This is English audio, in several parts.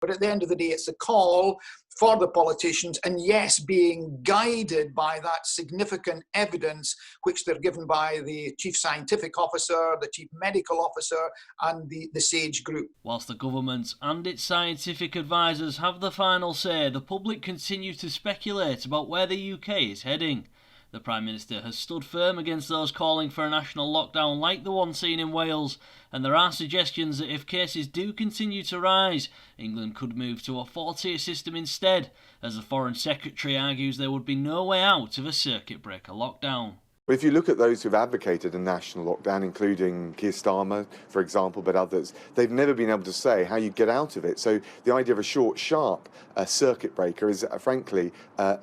But at the end of the day, it's a call for the politicians, and yes, being guided by that significant evidence which they're given by the Chief Scientific Officer, the Chief Medical Officer, and the SAGE group. Whilst the government and its scientific advisors have the final say, the public continue to speculate about where the UK is heading. The Prime Minister has stood firm against those calling for a national lockdown like the one seen in Wales, and there are suggestions that if cases do continue to rise, England could move to a 4-tier system instead, as the Foreign Secretary argues there would be no way out of a circuit breaker lockdown. But if you look at those who've advocated a national lockdown, including Keir Starmer, for example, but others, they've never been able to say how you get out of it. So the idea of a short, sharp circuit breaker is, frankly,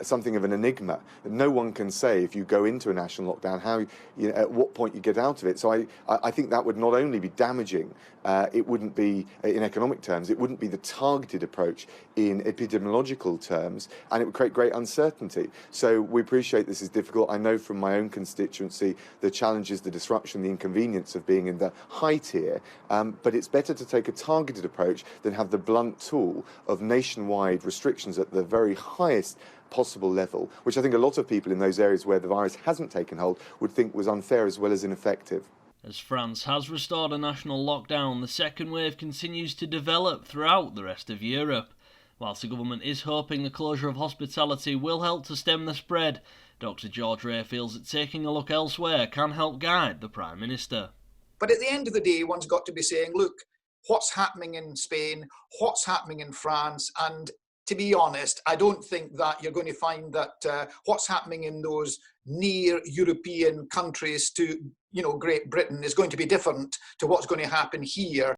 something of an enigma. No one can say if you go into a national lockdown how, at what point you get out of it. So I think that would not only be damaging, it wouldn't be, in economic terms, it wouldn't be the targeted approach in epidemiological terms, and it would create great uncertainty. So we appreciate this is difficult. I know from my own constituency the challenges, the disruption, the inconvenience of being in the high tier, but it's better to take a targeted approach than have the blunt tool of nationwide restrictions at the very highest possible level, which I think a lot of people in those areas where the virus hasn't taken hold would think was unfair as well as ineffective. As France has restored a national lockdown, the second wave continues to develop throughout the rest of Europe. Whilst the government is hoping the closure of hospitality will help to stem the spread, Dr George Ray feels that taking a look elsewhere can help guide the Prime Minister. But at the end of the day, one's got to be saying, look, what's happening in Spain, what's happening in France, and to be honest, I don't think that you're going to find that what's happening in those near European countries to, Great Britain is going to be different to what's going to happen here.